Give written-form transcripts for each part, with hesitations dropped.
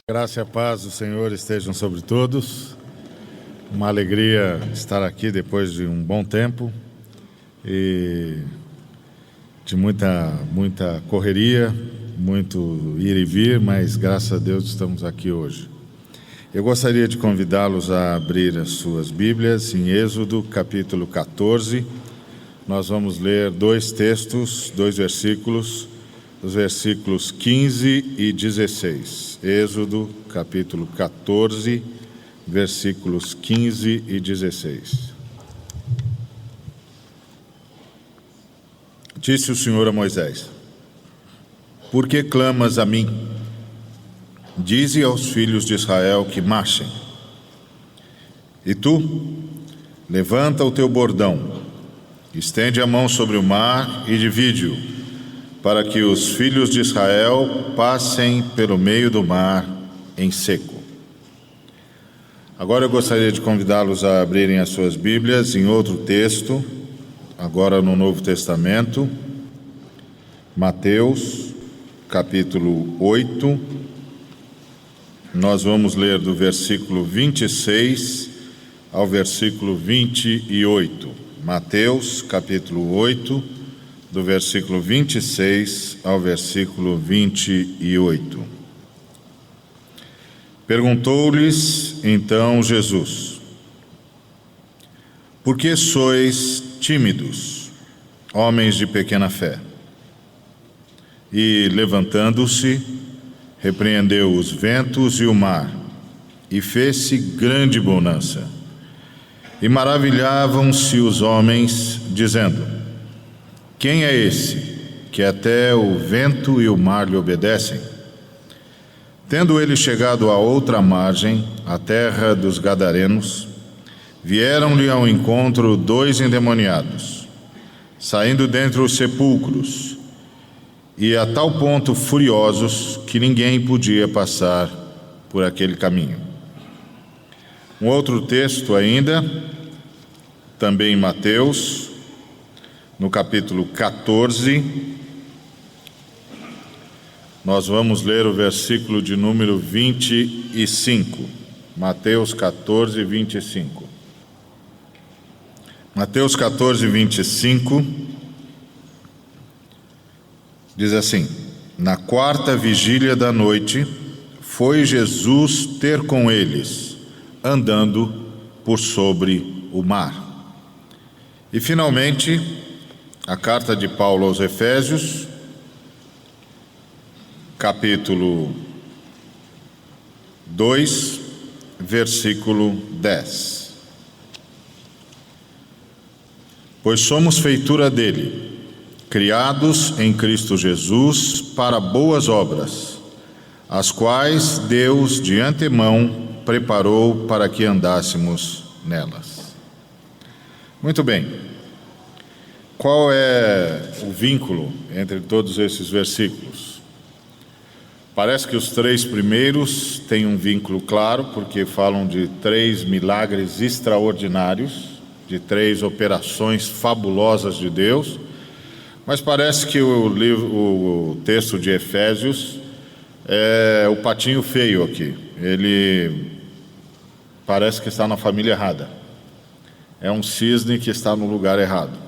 Graça e a paz do Senhor estejam sobre todos. Uma alegria estar aqui depois de um bom tempo e de muita correria, muito ir e vir, mas graças a Deus estamos aqui hoje. Eu gostaria de convidá-los a abrir as suas Bíblias em Êxodo capítulo 14. Nós vamos ler dois versículos, os versículos 15 e 16. Êxodo, capítulo 14, versículos 15 e 16. Disse o Senhor a Moisés: Por que clamas a mim? Dize aos filhos de Israel que marchem. E tu, levanta o teu bordão, estende a mão sobre o mar e divide-o, para que os filhos de Israel passem pelo meio do mar em seco. Agora eu gostaria de convidá-los a abrirem as suas Bíblias em outro texto, agora no Novo Testamento, Mateus, capítulo 8. Nós vamos ler do versículo 26 ao versículo 28. Mateus, capítulo 8, do versículo 26 ao versículo 28. Perguntou-lhes então Jesus: Por que sois tímidos, homens de pequena fé? E, levantando-se, repreendeu os ventos e o mar, e fez-se grande bonança. E maravilhavam-se os homens, dizendo: Quem é esse, que até o vento e o mar lhe obedecem? Tendo ele chegado à outra margem, a terra dos Gadarenos, vieram-lhe ao encontro 2 endemoniados, saindo dentre os sepulcros, e a tal ponto furiosos que ninguém podia passar por aquele caminho. Um outro texto ainda, também em Mateus, no capítulo 14, nós vamos ler o versículo de número 25. Mateus 14, 25. Mateus 14, 25 diz assim: Na quarta vigília da noite, foi Jesus ter com eles, andando por sobre o mar. E finalmente, a carta de Paulo aos Efésios, capítulo 2, versículo 10. Pois somos feitura dele, criados em Cristo Jesus para boas obras, as quais Deus de antemão preparou para que andássemos nelas. Muito bem. Qual é o vínculo entre todos esses versículos? Parece que os 3 primeiros têm um vínculo claro, porque falam de 3 milagres extraordinários, de 3 operações fabulosas de Deus, mas parece que o texto de Efésios é o patinho feio aqui. Ele parece que está na família errada. É um cisne que está no lugar errado.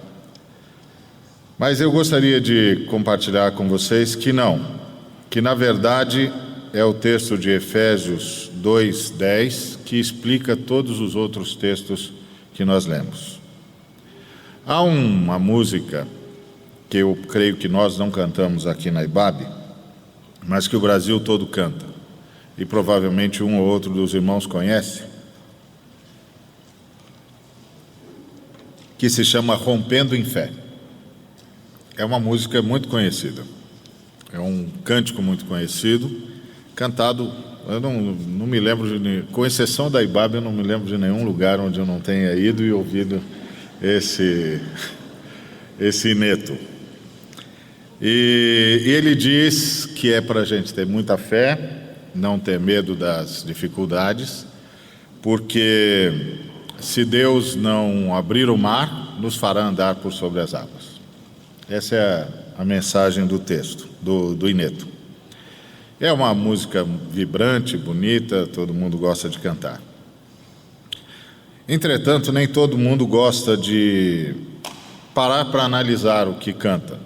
Mas eu gostaria de compartilhar com vocês que na verdade é o texto de Efésios 2:10 que explica todos os outros textos que nós lemos. Há uma música que eu creio que nós não cantamos aqui na IBAB, mas que o Brasil todo canta, e provavelmente um ou outro dos irmãos conhece, que se chama Rompendo em Fé. É uma música muito conhecida, é um cântico muito conhecido, cantado, eu não me lembro, com exceção da IBAB, eu não me lembro de nenhum lugar onde eu não tenha ido e ouvido esse ineto. E ele diz que é para a gente ter muita fé, não ter medo das dificuldades, porque se Deus não abrir o mar, nos fará andar por sobre as águas. Essa é a mensagem do texto, do ineto. É uma música vibrante, bonita, todo mundo gosta de cantar. Entretanto, nem todo mundo gosta de parar para analisar o que canta.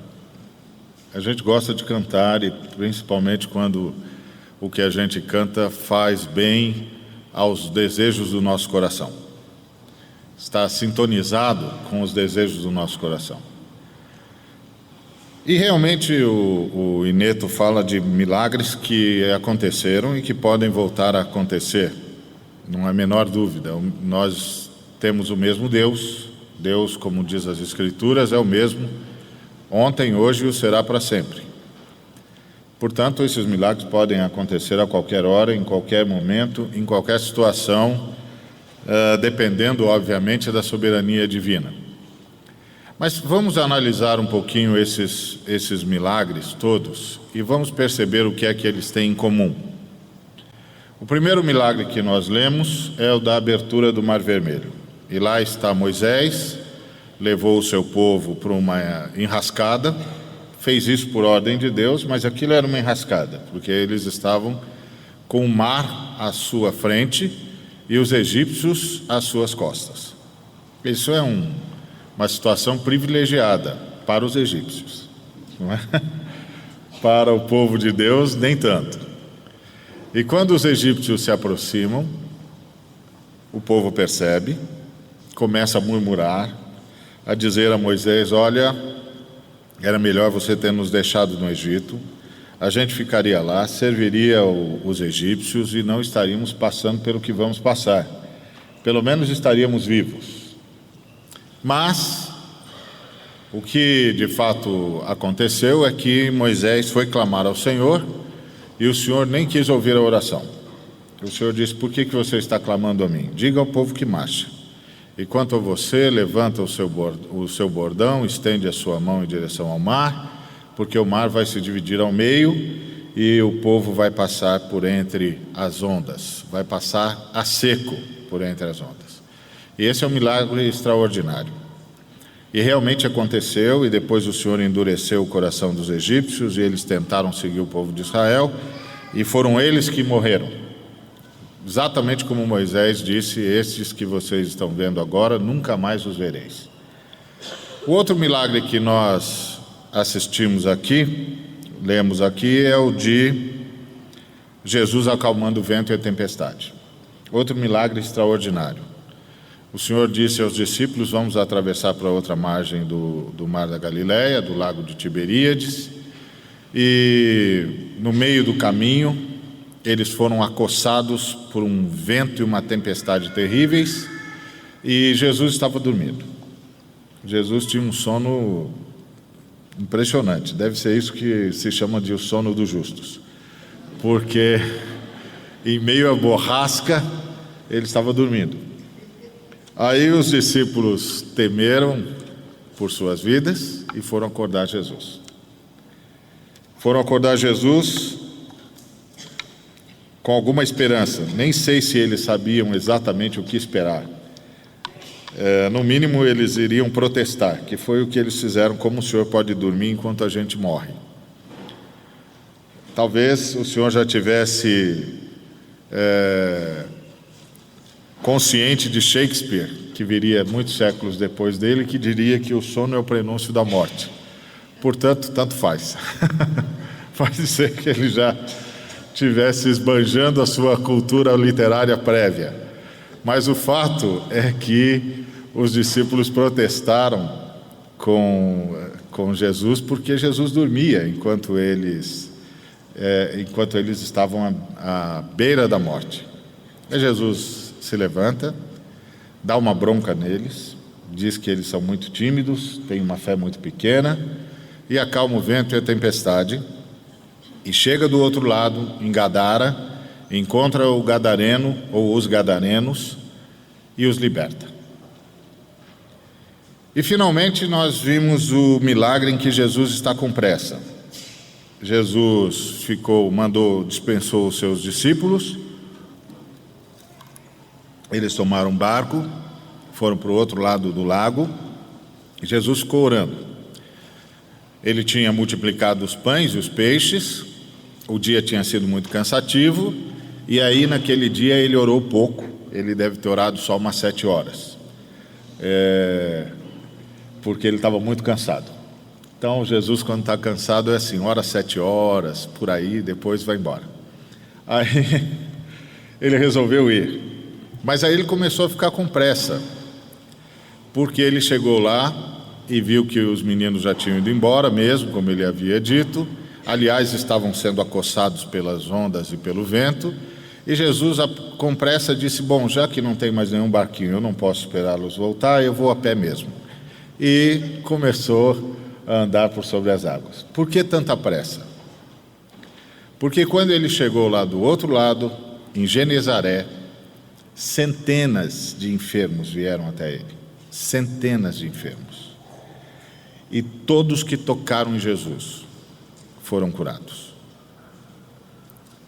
A gente gosta de cantar, e principalmente quando o que a gente canta faz bem aos desejos do nosso coração. Está sintonizado com os desejos do nosso coração. E realmente o Ineto fala de milagres que aconteceram e que podem voltar a acontecer, não há a menor dúvida. Nós temos o mesmo Deus, Deus, como diz as Escrituras, é o mesmo, ontem, hoje e o será para sempre. Portanto, esses milagres podem acontecer a qualquer hora, em qualquer momento, em qualquer situação, dependendo, obviamente, da soberania divina. Mas vamos analisar um pouquinho esses milagres todos e vamos perceber o que é que eles têm em comum. O primeiro milagre que nós lemos é o da abertura do Mar Vermelho. E lá está Moisés, levou o seu povo para uma enrascada, fez isso por ordem de Deus, mas aquilo era uma enrascada, porque eles estavam com o mar à sua frente e os egípcios às suas costas. Isso é uma situação privilegiada para os egípcios, não é? Para o povo de Deus, nem tanto. E quando os egípcios se aproximam, o povo percebe, começa a murmurar, a dizer a Moisés: olha, era melhor você ter nos deixado no Egito, a gente ficaria lá, serviria os egípcios e não estaríamos passando pelo que vamos passar. Pelo menos estaríamos vivos. Mas o que de fato aconteceu é que Moisés foi clamar ao Senhor e o Senhor nem quis ouvir a oração. O Senhor disse: por que você está clamando a mim? Diga ao povo que marche. E quanto a você, levanta o seu bordão, estende a sua mão em direção ao mar, porque o mar vai se dividir ao meio e o povo vai passar por entre as ondas, vai passar a seco por entre as ondas. E esse é um milagre extraordinário. E realmente aconteceu, e depois o Senhor endureceu o coração dos egípcios, e eles tentaram seguir o povo de Israel, e foram eles que morreram. Exatamente como Moisés disse: estes que vocês estão vendo agora, nunca mais os vereis. O outro milagre que nós assistimos aqui, lemos aqui, é o de Jesus acalmando o vento e a tempestade. Outro milagre extraordinário. O Senhor disse aos discípulos: vamos atravessar para outra margem do Mar da Galileia, do lago de Tiberíades, e no meio do caminho eles foram acossados por um vento e uma tempestade terríveis, e Jesus estava dormindo. Jesus tinha um sono impressionante, deve ser isso que se chama de o sono dos justos, porque em meio à borrasca ele estava dormindo. Aí os discípulos temeram por suas vidas e foram acordar Jesus. Foram acordar Jesus com alguma esperança. Nem sei se eles sabiam exatamente o que esperar. No mínimo eles iriam protestar, que foi o que eles fizeram: como o Senhor pode dormir enquanto a gente morre? Talvez o Senhor já tivesse consciente de Shakespeare, que viria muitos séculos depois dele, que diria que o sono é o prenúncio da morte. Portanto, tanto faz. Pode ser que ele já estivesse esbanjando a sua cultura literária prévia. Mas o fato é que os discípulos protestaram com Jesus, porque Jesus dormia enquanto eles estavam à beira da morte. E Jesus se levanta, dá uma bronca neles, diz que eles são muito tímidos, têm uma fé muito pequena, e acalma o vento e a tempestade, e chega do outro lado, em Gadara, encontra o gadareno ou os gadarenos e os liberta. E finalmente nós vimos o milagre em que Jesus está com pressa. Jesus dispensou os seus discípulos, eles tomaram um barco, foram para o outro lado do lago, e Jesus ficou orando. Ele tinha multiplicado os pães e os peixes, o dia tinha sido muito cansativo, e aí naquele dia ele orou pouco, ele deve ter orado só umas 7 horas, porque ele estava muito cansado. Então Jesus, quando está cansado, é assim, ora 7 horas, por aí, depois vai embora. Aí ele resolveu ir, mas aí ele começou a ficar com pressa, porque ele chegou lá e viu que os meninos já tinham ido embora mesmo, como ele havia dito. Aliás, estavam sendo acossados pelas ondas e pelo vento, e Jesus, com pressa, disse: bom, já que não tem mais nenhum barquinho, eu não posso esperá-los voltar, eu vou a pé mesmo. E começou a andar por sobre as águas. Por que tanta pressa? Porque quando ele chegou lá do outro lado, em Genezaré, centenas de enfermos vieram até ele. Centenas de enfermos. E todos que tocaram em Jesus foram curados.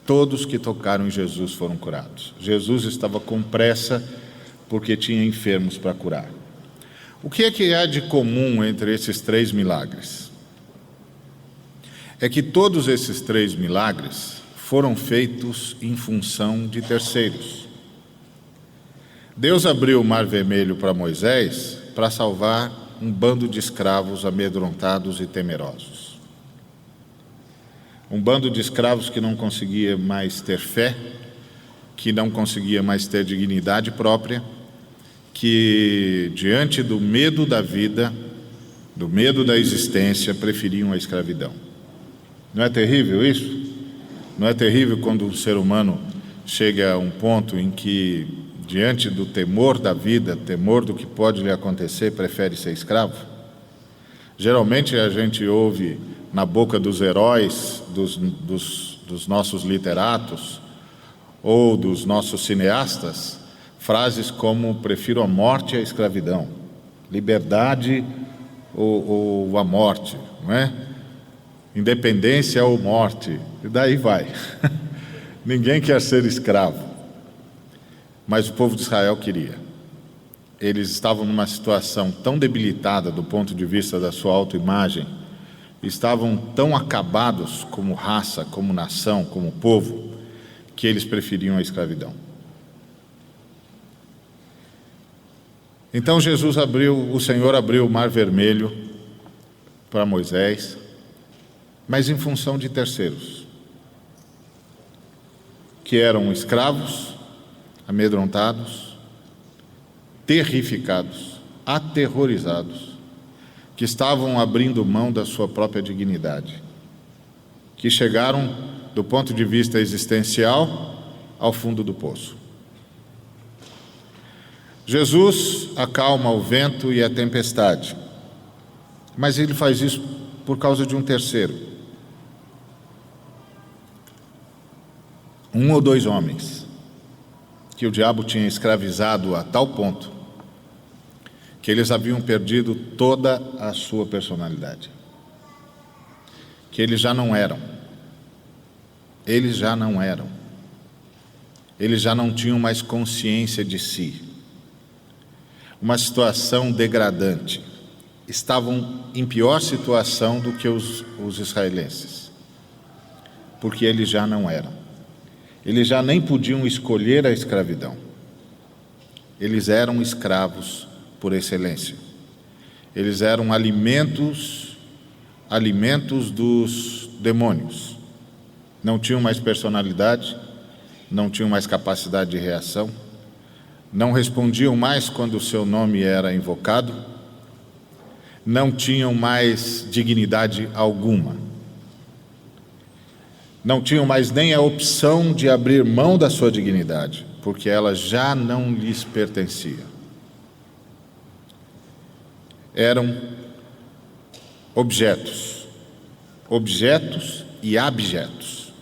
Todos que tocaram em Jesus foram curados. Jesus estava com pressa porque tinha enfermos para curar. O que é que há de comum entre esses 3 milagres? É que todos esses 3 milagres foram feitos em função de terceiros. Deus abriu o Mar Vermelho para Moisés para salvar um bando de escravos amedrontados e temerosos. Um bando de escravos que não conseguia mais ter fé, que não conseguia mais ter dignidade própria, que diante do medo da vida, do medo da existência, preferiam a escravidão. Não é terrível isso? Não é terrível quando um ser humano chega a um ponto em que, diante do temor da vida, temor do que pode lhe acontecer, prefere ser escravo? Geralmente a gente ouve na boca dos heróis, dos nossos literatos ou dos nossos cineastas, frases como: prefiro a morte à escravidão, liberdade ou a morte, não é? Independência ou morte, e daí vai. Ninguém quer ser escravo, mas o povo de Israel queria. Eles estavam numa situação tão debilitada do ponto de vista da sua autoimagem, estavam tão acabados como raça, como nação, como povo, que eles preferiam a escravidão. Então o Senhor abriu o Mar Vermelho para Moisés, mas em função de terceiros, que eram escravos, amedrontados, terrificados, aterrorizados, que estavam abrindo mão da sua própria dignidade, que chegaram, do ponto de vista existencial, ao fundo do poço. Jesus acalma o vento e a tempestade, mas ele faz isso por causa de um terceiro. 1 ou 2 homens que o diabo tinha escravizado a tal ponto que eles haviam perdido toda a sua personalidade, que eles já não eram, eles já não tinham mais consciência de si. Uma situação degradante. Estavam em pior situação do que os israelenses, porque eles já não eram. Eles já nem podiam escolher a escravidão. Eles eram escravos por excelência. Eles eram alimentos dos demônios. Não tinham mais personalidade, não tinham mais capacidade de reação, não respondiam mais quando o seu nome era invocado, não tinham mais dignidade alguma. Não tinham mais nem a opção de abrir mão da sua dignidade, porque ela já não lhes pertencia. Eram objetos e abjetos,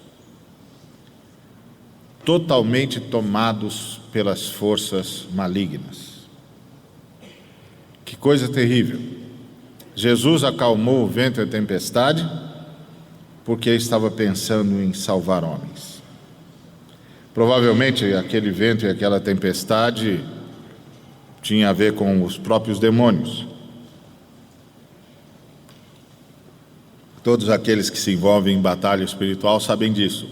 totalmente tomados pelas forças malignas. Que coisa terrível! Jesus acalmou o vento e a tempestade porque estava pensando em salvar homens. Provavelmente aquele vento e aquela tempestade tinha a ver com os próprios demônios. Todos aqueles que se envolvem em batalha espiritual sabem disso,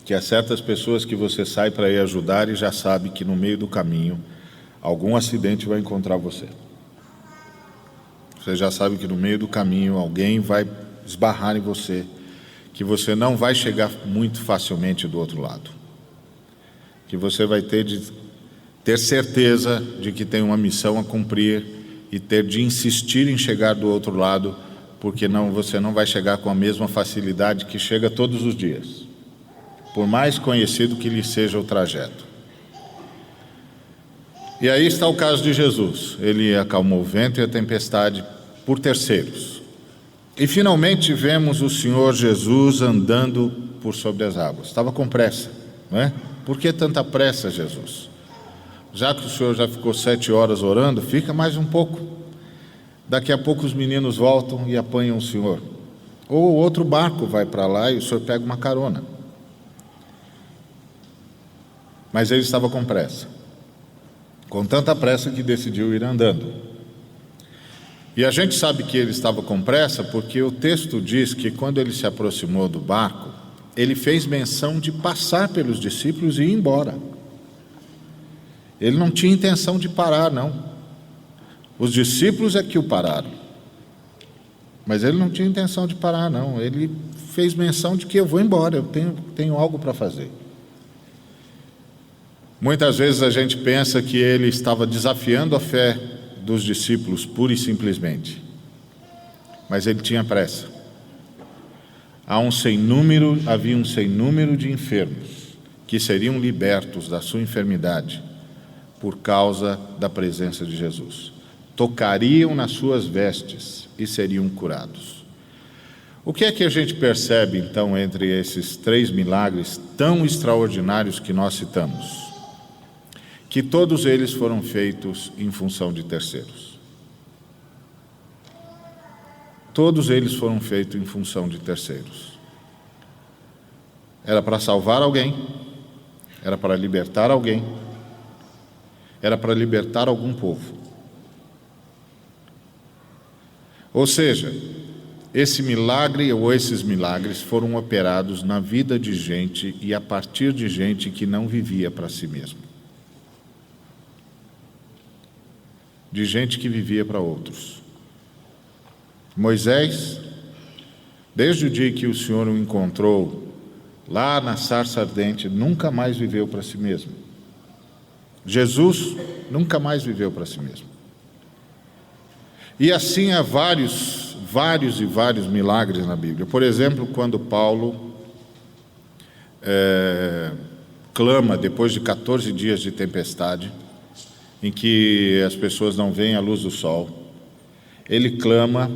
que há certas pessoas que você sai para ir ajudar e já sabe que no meio do caminho algum acidente vai encontrar você. Você já sabe que no meio do caminho alguém vai esbarrar em você, que você não vai chegar muito facilmente do outro lado, que você vai ter certeza de que tem uma missão a cumprir e ter de insistir em chegar do outro lado, porque você não vai chegar com a mesma facilidade que chega todos os dias, por mais conhecido que lhe seja o trajeto. E aí está o caso de Jesus. Ele acalmou o vento e a tempestade por terceiros. E finalmente vemos o Senhor Jesus andando por sobre as águas. Estava com pressa, não é? Por que tanta pressa, Jesus? Já que o Senhor já ficou 7 horas orando, fica mais um pouco. Daqui a pouco os meninos voltam e apanham o Senhor. Ou outro barco vai para lá e o Senhor pega uma carona. Mas ele estava com pressa. Com tanta pressa que decidiu ir andando. E a gente sabe que ele estava com pressa porque o texto diz que quando ele se aproximou do barco, ele fez menção de passar pelos discípulos e ir embora. Ele não tinha intenção de parar, não. Os discípulos é que o pararam. Mas ele não tinha intenção de parar, não. Ele fez menção de que eu vou embora, eu tenho algo para fazer. Muitas vezes a gente pensa que ele estava desafiando a fé dos discípulos, pura e simplesmente. Mas ele tinha pressa. Havia um sem número de enfermos que seriam libertos da sua enfermidade por causa da presença de Jesus. Tocariam nas suas vestes e seriam curados. O que é que a gente percebe, então, entre esses 3 milagres tão extraordinários que nós citamos? Que todos eles foram feitos em função de terceiros. Todos eles foram feitos em função de terceiros. Era para salvar alguém, era para libertar alguém, era para libertar algum povo. Ou seja, esse milagre ou esses milagres foram operados na vida de gente e a partir de gente que não vivia para si mesmo. De gente que vivia para outros. Moisés, desde o dia que o Senhor o encontrou lá na sarça ardente, nunca mais viveu para si mesmo. Jesus nunca mais viveu para si mesmo. E assim há vários milagres na Bíblia. Por exemplo, quando Paulo clama depois de 14 dias de tempestade, em que as pessoas não veem a luz do sol, ele clama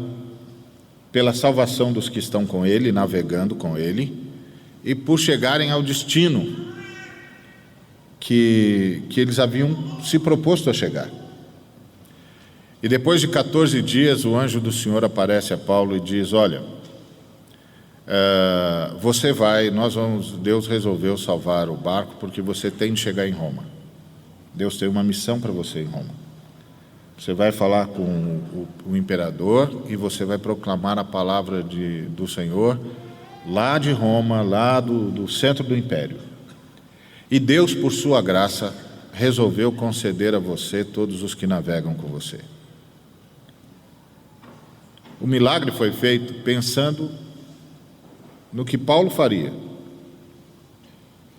pela salvação dos que estão com ele, navegando com ele, e por chegarem ao destino que eles haviam se proposto a chegar. E depois de 14 dias, o anjo do Senhor aparece a Paulo e diz: olha, você vai, Deus resolveu salvar o barco porque você tem de chegar em Roma. Deus tem uma missão para você em Roma. Você vai falar com o imperador e você vai proclamar a palavra do Senhor lá de Roma, lá do centro do império. E Deus, por sua graça, resolveu conceder a você todos os que navegam com você. O milagre foi feito pensando no que Paulo faria.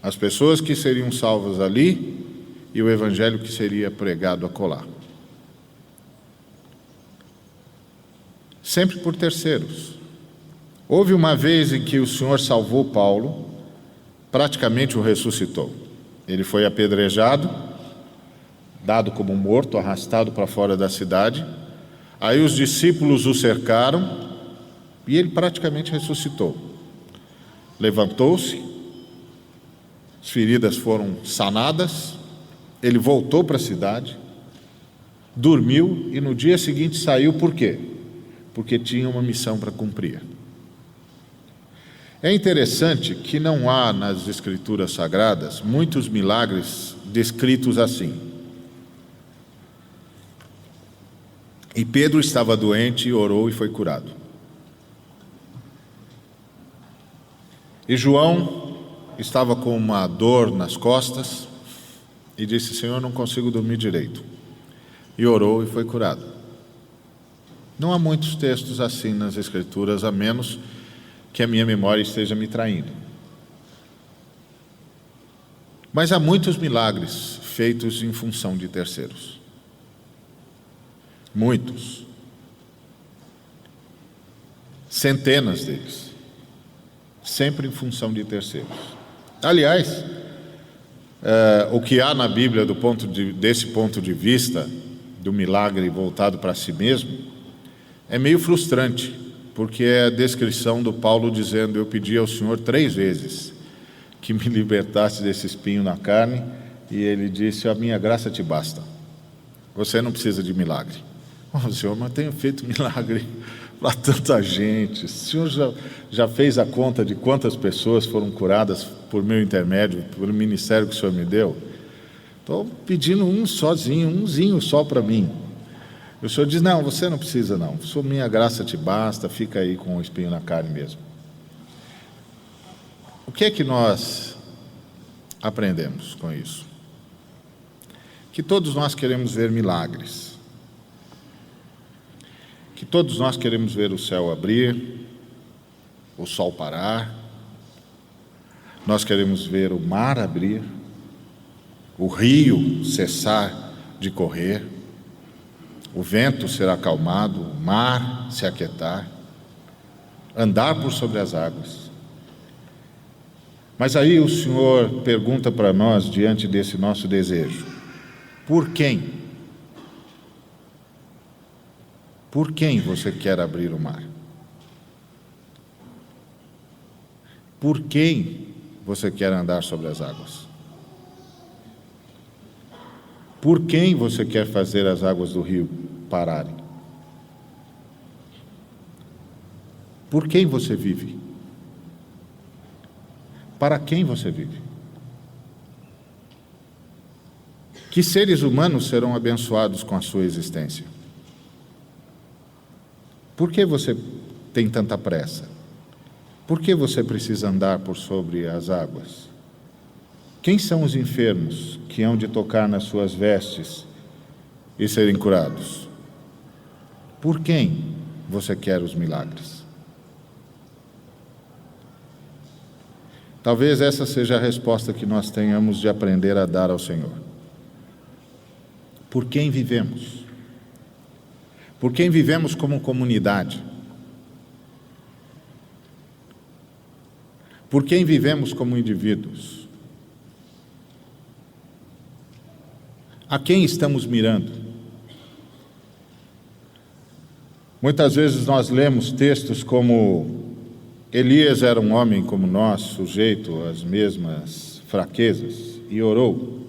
As pessoas que seriam salvas ali e o evangelho que seria pregado acolá. Sempre por terceiros. Houve uma vez em que o Senhor salvou Paulo, praticamente o ressuscitou. Ele foi apedrejado, dado como morto, arrastado para fora da cidade. Aí os discípulos o cercaram e ele praticamente ressuscitou. Levantou-se, as feridas foram sanadas, ele voltou para a cidade, dormiu e no dia seguinte saiu. Por quê? Porque tinha uma missão para cumprir. É interessante que não há nas Escrituras Sagradas muitos milagres descritos assim. E Pedro estava doente, orou e foi curado. E João estava com uma dor nas costas e disse: Senhor, não consigo dormir direito. E orou e foi curado. Não há muitos textos assim nas Escrituras, a menos que a minha memória esteja me traindo. Mas há muitos milagres feitos em função de terceiros. Muitos. Centenas deles. Sempre em função de terceiros. Aliás, o que há na Bíblia desse ponto de vista, do milagre voltado para si mesmo, é meio frustrante, porque é a descrição do Paulo dizendo: eu pedi ao Senhor 3 vezes que me libertasse desse espinho na carne, e ele disse: a minha graça te basta, você não precisa de milagre. Oh, Senhor, mas tenho feito milagre para tanta gente. O Senhor já fez a conta de quantas pessoas foram curadas por meu intermédio, pelo ministério que o Senhor me deu? Estou pedindo umzinho só para mim. E o Senhor diz: não, você não precisa não, minha graça te basta, fica aí com o espinho na carne mesmo. O que é que nós aprendemos com isso? Que todos nós queremos ver milagres. Que todos nós queremos ver o céu abrir, o sol parar, nós queremos ver o mar abrir, o rio cessar de correr, o vento ser acalmado, o mar se aquietar, andar por sobre as águas. Mas aí o Senhor pergunta para nós, diante desse nosso desejo: por quem? Por quem você quer abrir o mar? Por quem você quer andar sobre as águas? Por quem você quer fazer as águas do rio pararem? Por quem você vive? Para quem você vive? Que seres humanos serão abençoados com a sua existência? Por que você tem tanta pressa? Por que você precisa andar por sobre as águas? Quem são os enfermos que hão de tocar nas suas vestes e serem curados? Por quem você quer os milagres? Talvez essa seja a resposta que nós tenhamos de aprender a dar ao Senhor. Por quem vivemos? Por quem vivemos como comunidade? Por quem vivemos como indivíduos? A quem estamos mirando? Muitas vezes nós lemos textos como: Elias era um homem como nós, sujeito às mesmas fraquezas, e orou,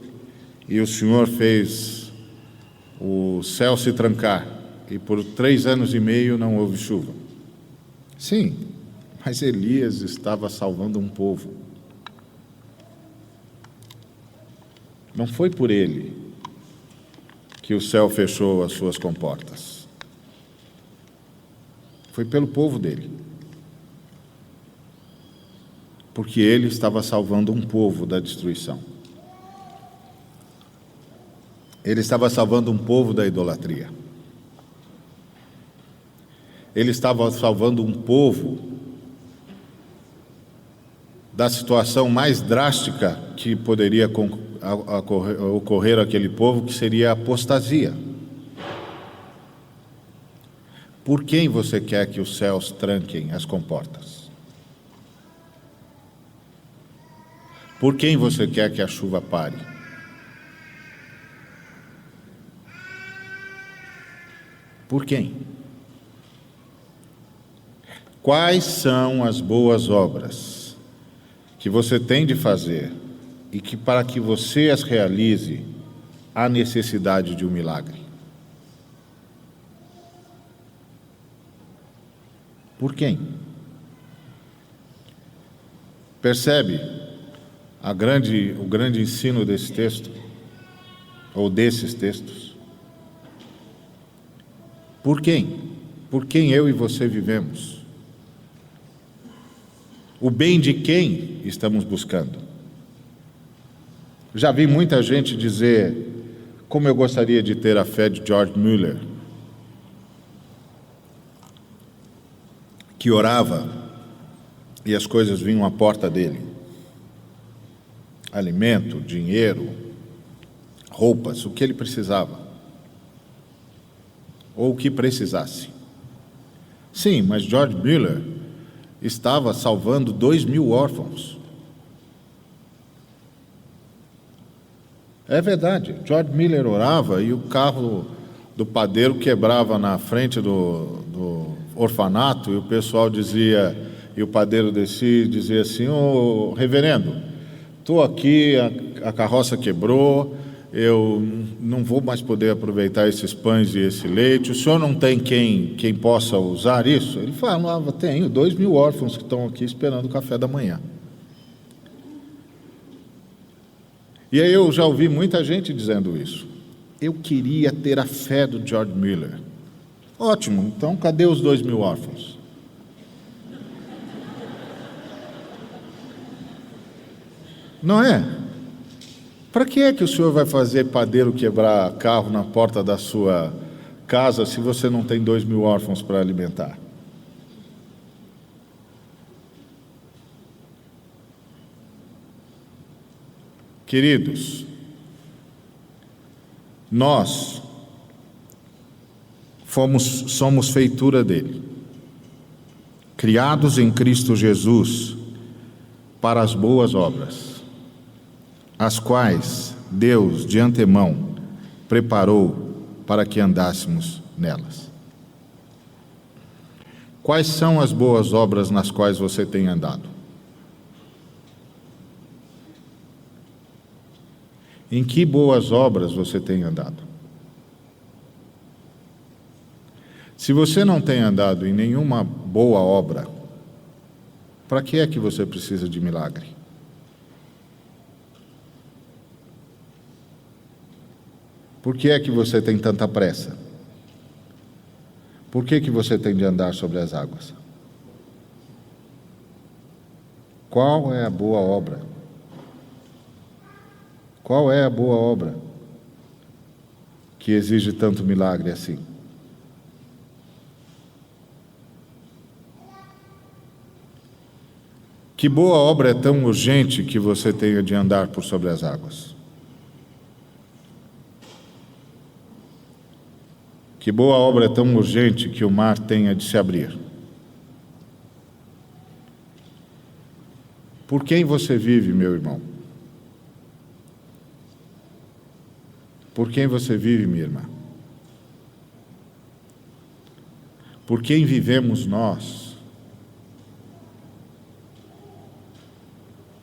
e o Senhor fez o céu se trancar, e por 3 anos e meio não houve chuva. Sim, mas Elias estava salvando um povo. Não foi por ele que o céu fechou as suas comportas. Foi pelo povo dele. Porque ele estava salvando um povo da destruição. Ele estava salvando um povo da idolatria. Ele estava salvando um povo da situação mais drástica que poderia ocorrer àquele povo, que seria a apostasia. Por quem você quer que os céus tranquem as comportas? Por quem você quer que a chuva pare? Por quem? Quais são as boas obras que você tem de fazer e que, para que você as realize, há necessidade de um milagre? Por quem? Percebe o grande ensino desse texto, ou desses textos? Por quem? Por quem eu e você vivemos? O bem de quem estamos buscando? Já vi muita gente dizer: como eu gostaria de ter a fé de George Mueller, que orava e as coisas vinham à porta dele. Alimento, dinheiro, roupas, o que ele precisava. Ou o que precisasse. Sim, mas George Mueller estava salvando 2.000 órfãos. É verdade, George Mueller orava e o carro do padeiro quebrava na frente do orfanato, e o pessoal dizia, e o padeiro descia e dizia assim: ô reverendo, estou aqui, a carroça quebrou, eu não vou mais poder aproveitar esses pães e esse leite, o senhor não tem quem possa usar isso? Ele falava: tenho 2.000 órfãos que estão aqui esperando o café da manhã. E aí eu já ouvi muita gente dizendo isso. Eu queria ter a fé do George Mueller. Ótimo, então cadê os 2.000 órfãos? Não é? Para que é que o senhor vai fazer padeiro quebrar carro na porta da sua casa se você não tem 2.000 órfãos para alimentar? Queridos, nós somos feitura dele, criados em Cristo Jesus para as boas obras, as quais Deus de antemão preparou para que andássemos nelas. Quais são as boas obras nas quais você tem andado? Em que boas obras você tem andado? Se você não tem andado em nenhuma boa obra, para que é que você precisa de milagre? Por que é que você tem tanta pressa? Por que que você tem de andar sobre as águas? Qual é a boa obra? Qual é a boa obra que exige tanto milagre assim? Que boa obra é tão urgente que você tenha de andar por sobre as águas? Que boa obra é tão urgente que o mar tenha de se abrir? Por quem você vive, meu irmão? Por quem você vive, minha irmã? Por quem vivemos nós,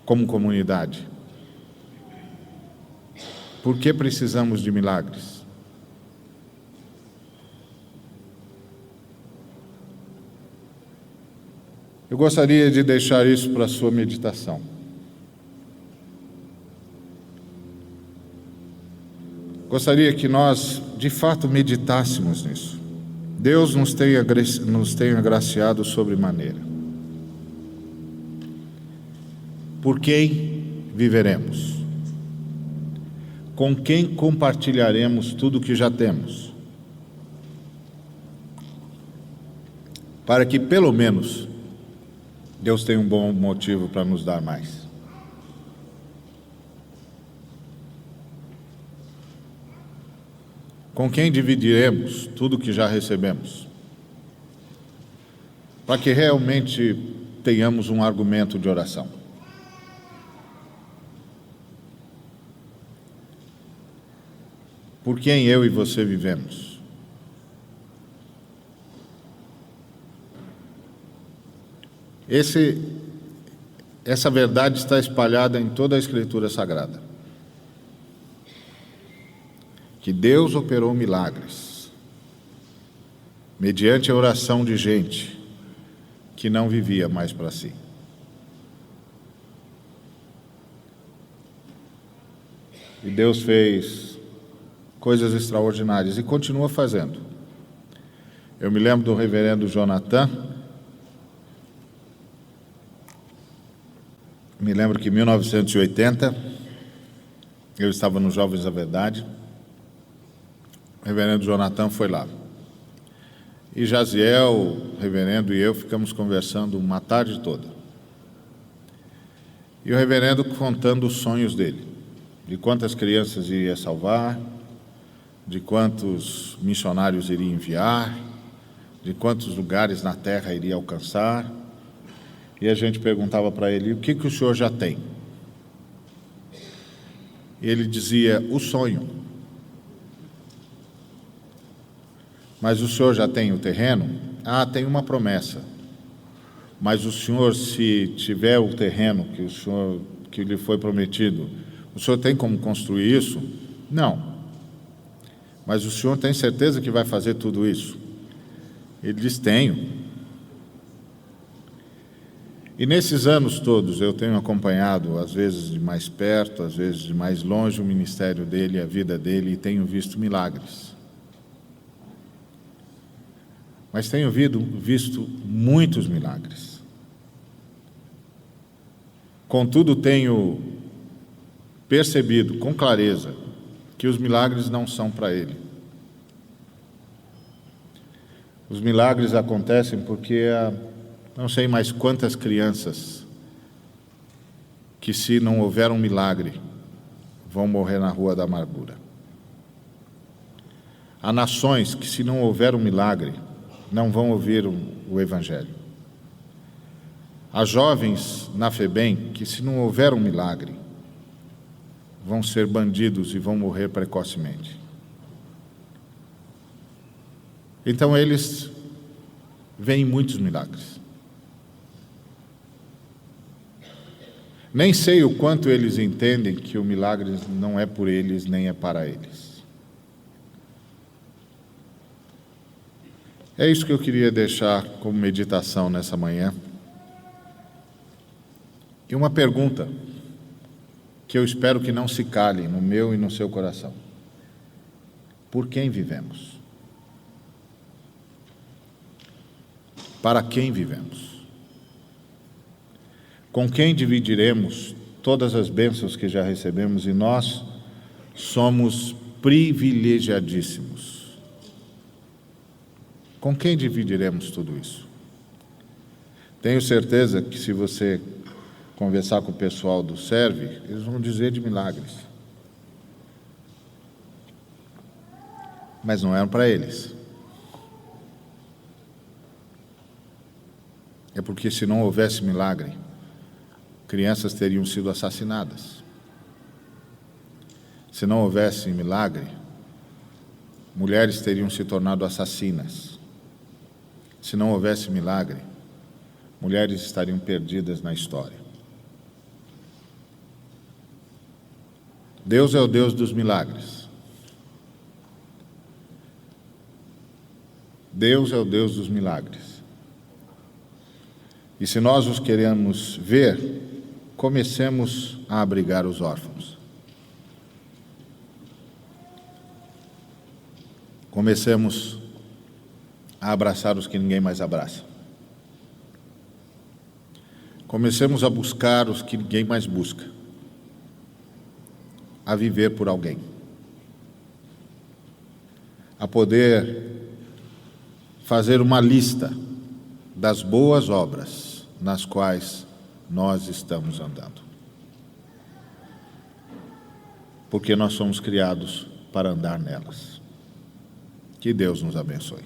como comunidade? Por que precisamos de milagres? Eu gostaria de deixar isso para a sua meditação. Gostaria que nós, de fato, meditássemos nisso. Deus nos tenha agraciado sobremaneira. Por quem viveremos? Com quem compartilharemos tudo o que já temos? Para que, pelo menos, Deus tenha um bom motivo para nos dar mais. Com quem dividiremos tudo o que já recebemos? Para que realmente tenhamos um argumento de oração. Por quem eu e você vivemos? Essa verdade está espalhada em toda a Escritura Sagrada. Que Deus operou milagres, mediante a oração de gente que não vivia mais para si. E Deus fez coisas extraordinárias e continua fazendo. Eu me lembro do reverendo Jonathan, Me lembro que em 1980, eu estava nos Jovens da Verdade, o reverendo Jonathan foi lá. E Jaziel, o reverendo e eu ficamos conversando uma tarde toda. E o reverendo contando os sonhos dele, de quantas crianças iria salvar, de quantos missionários iria enviar, de quantos lugares na terra iria alcançar. E a gente perguntava para ele: o que o senhor já tem? E ele dizia: o sonho. Mas o senhor já tem o terreno? Ah, tem uma promessa. Mas o senhor, se tiver o terreno que lhe foi prometido, o senhor tem como construir isso? Não. Mas o senhor tem certeza que vai fazer tudo isso? Ele diz: tenho. E nesses anos todos eu tenho acompanhado, às vezes de mais perto, às vezes de mais longe, o ministério dele, a vida dele, e tenho visto milagres. Mas tenho visto muitos milagres. Contudo, tenho percebido com clareza que os milagres não são para ele. Os milagres acontecem porque não sei mais quantas crianças que, se não houver um milagre, vão morrer na rua da amargura. Há nações que, se não houver um milagre, não vão ouvir o Evangelho. Há jovens na FEBEM que, se não houver um milagre, vão ser bandidos e vão morrer precocemente. Então eles veem muitos milagres. Nem sei o quanto eles entendem que o milagre não é por eles, nem é para eles. É isso que eu queria deixar como meditação nessa manhã. E uma pergunta que eu espero que não se cale no meu e no seu coração: por quem vivemos? Para quem vivemos? Com quem dividiremos todas as bênçãos que já recebemos? E nós somos privilegiadíssimos. Com quem dividiremos tudo isso? Tenho certeza que, se você conversar com o pessoal do Serve, eles vão dizer de milagres. Mas não eram para eles. É porque, se não houvesse milagre, crianças teriam sido assassinadas. Se não houvesse milagre, mulheres teriam se tornado assassinas. Se não houvesse milagre, mulheres estariam perdidas na história. Deus é o Deus dos milagres. Deus é o Deus dos milagres. E se nós os queremos ver, comecemos a abrigar os órfãos. Comecemos a abraçar os que ninguém mais abraça. Comecemos a buscar os que ninguém mais busca. A viver por alguém. A poder fazer uma lista das boas obras nas quais nós estamos andando. Porque nós somos criados para andar nelas. Que Deus nos abençoe.